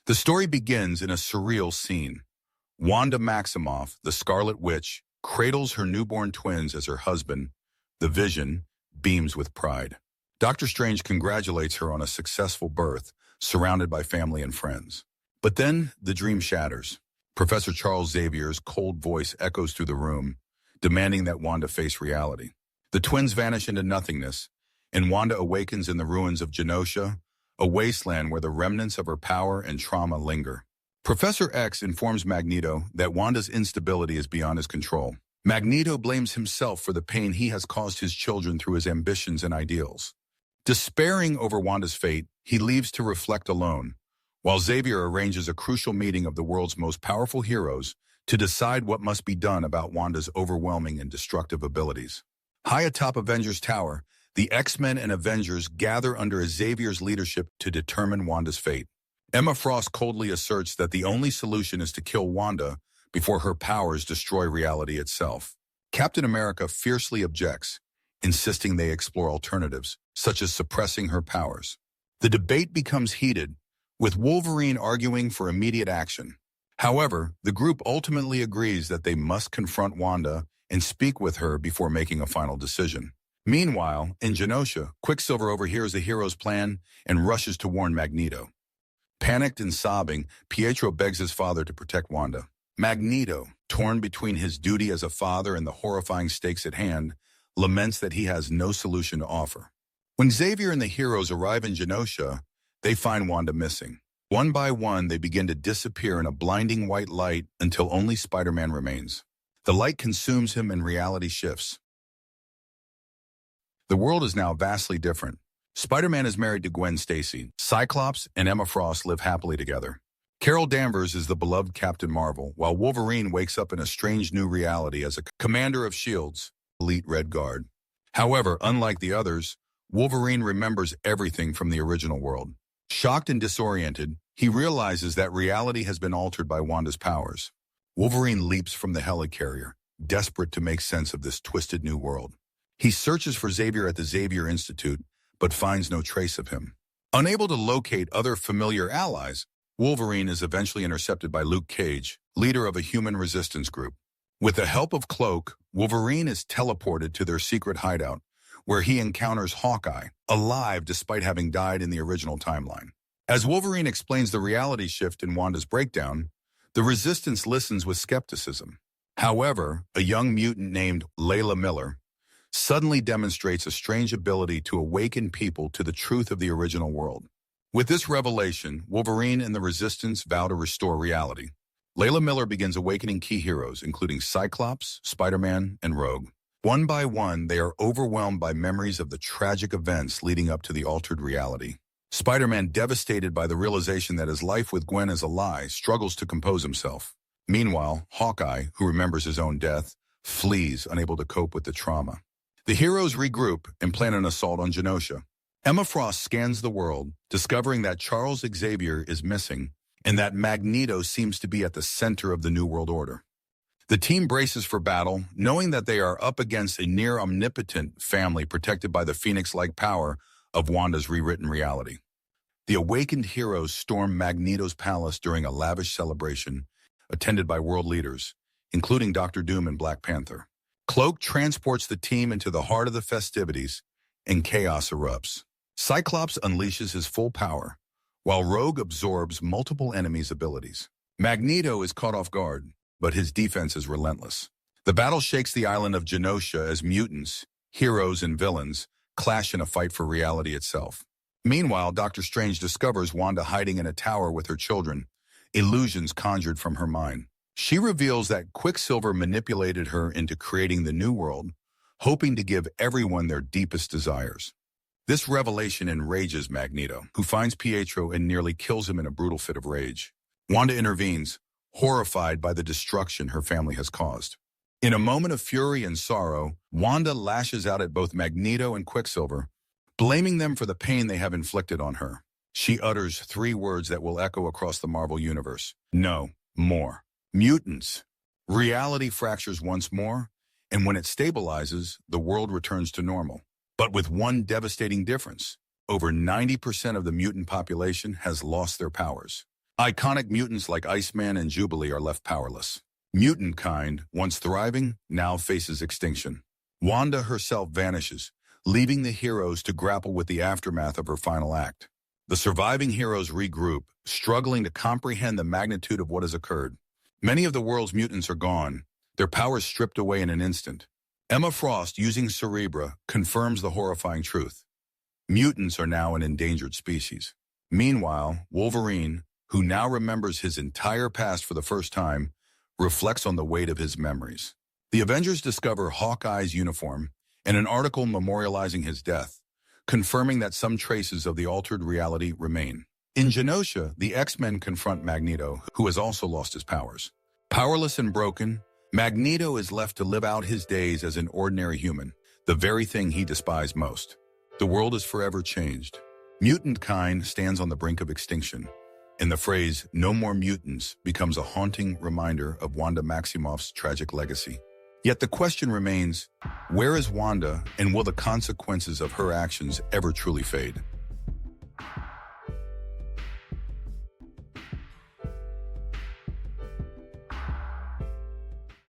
The story begins in a surreal scene. Wanda Maximoff, the Scarlet Witch, cradles her newborn twins as her husband, the Vision, beams with pride. Doctor Strange congratulates her on a successful birth, surrounded by family and friends. But then the dream shatters. Professor Charles Xavier's cold voice echoes through the room, demanding that Wanda face reality. The twins vanish into nothingness, and Wanda awakens in the ruins of Genosha, a wasteland where the remnants of her power and trauma linger. Professor X informs Magneto that Wanda's instability is beyond his control. Magneto blames himself for the pain he has caused his children through his ambitions and ideals. Despairing over Wanda's fate, he leaves to reflect alone, while Xavier arranges a crucial meeting of the world's most powerful heroes to decide what must be done about Wanda's overwhelming and destructive abilities. High atop Avengers Tower, the X-Men and Avengers gather under Xavier's leadership to determine Wanda's fate. Emma Frost coldly asserts that the only solution is to kill Wanda before her powers destroy reality itself. Captain America fiercely objects, insisting they explore alternatives, such as suppressing her powers. The debate becomes heated, with Wolverine arguing for immediate action. However, the group ultimately agrees that they must confront Wanda and speak with her before making a final decision. Meanwhile, in Genosha, Quicksilver overhears the hero's plan and rushes to warn Magneto. Panicked and sobbing, Pietro begs his father to protect Wanda. Magneto, torn between his duty as a father and the horrifying stakes at hand, laments that he has no solution to offer. When Xavier and the heroes arrive in Genosha, they find Wanda missing. One by one, they begin to disappear in a blinding white light until only Spider-Man remains. The light consumes him and reality shifts. The world is now vastly different. Spider-Man is married to Gwen Stacy. Cyclops and Emma Frost live happily together. Carol Danvers is the beloved Captain Marvel, while Wolverine wakes up in a strange new reality as a commander of S.H.I.E.L.D.'s elite Red Guard. However, unlike the others, Wolverine remembers everything from the original world. Shocked and disoriented, he realizes that reality has been altered by Wanda's powers. Wolverine leaps from the helicarrier, desperate to make sense of this twisted new world. He searches for Xavier at the Xavier Institute, but finds no trace of him. Unable to locate other familiar allies, Wolverine is eventually intercepted by Luke Cage, leader of a human resistance group. With the help of Cloak, Wolverine is teleported to their secret hideout, where he encounters Hawkeye, alive despite having died in the original timeline. As Wolverine explains the reality shift in Wanda's breakdown, the Resistance listens with skepticism. However, a young mutant named Layla Miller suddenly demonstrates a strange ability to awaken people to the truth of the original world. With this revelation, Wolverine and the Resistance vow to restore reality. Layla Miller begins awakening key heroes, including Cyclops, Spider-Man, and Rogue. One by one, they are overwhelmed by memories of the tragic events leading up to the altered reality. Spider-Man, devastated by the realization that his life with Gwen is a lie, struggles to compose himself. Meanwhile, Hawkeye, who remembers his own death, flees, unable to cope with the trauma. The heroes regroup and plan an assault on Genosha. Emma Frost scans the world, discovering that Charles Xavier is missing and that Magneto seems to be at the center of the New World Order. The team braces for battle, knowing that they are up against a near-omnipotent family protected by the Phoenix-like power of Wanda's rewritten reality. The awakened heroes storm Magneto's palace during a lavish celebration, attended by world leaders, including Doctor Doom and Black Panther. Cloak transports the team into the heart of the festivities, and chaos erupts. Cyclops unleashes his full power, while Rogue absorbs multiple enemies' abilities. Magneto is caught off guard, but his defense is relentless. The battle shakes the island of Genosha as mutants, heroes, and villains clash in a fight for reality itself. Meanwhile, Doctor Strange discovers Wanda hiding in a tower with her children, illusions conjured from her mind. She reveals that Quicksilver manipulated her into creating the new world, hoping to give everyone their deepest desires. This revelation enrages Magneto, who finds Pietro and nearly kills him in a brutal fit of rage. Wanda intervenes, horrified by the destruction her family has caused. In a moment of fury and sorrow, Wanda lashes out at both Magneto and Quicksilver, blaming them for the pain they have inflicted on her. She utters 3 words that will echo across the Marvel Universe: no more. Mutants. Reality fractures once more, and when it stabilizes, the world returns to normal. But with one devastating difference: over 90% of the mutant population has lost their powers. Iconic mutants like Iceman and Jubilee are left powerless. Mutant kind, once thriving, now faces extinction. Wanda herself vanishes, leaving the heroes to grapple with the aftermath of her final act. The surviving heroes regroup, struggling to comprehend the magnitude of what has occurred. Many of the world's mutants are gone, their powers stripped away in an instant. Emma Frost, using Cerebra, confirms the horrifying truth. Mutants are now an endangered species. Meanwhile, Wolverine, who now remembers his entire past for the first time, reflects on the weight of his memories. The Avengers discover Hawkeye's uniform and an article memorializing his death, confirming that some traces of the altered reality remain. In Genosha, the X-Men confront Magneto, who has also lost his powers. Powerless and broken, Magneto is left to live out his days as an ordinary human, the very thing he despised most. The world is forever changed. Mutant kind stands on the brink of extinction, and the phrase, "no more mutants," becomes a haunting reminder of Wanda Maximoff's tragic legacy. Yet the question remains, where is Wanda, and will the consequences of her actions ever truly fade?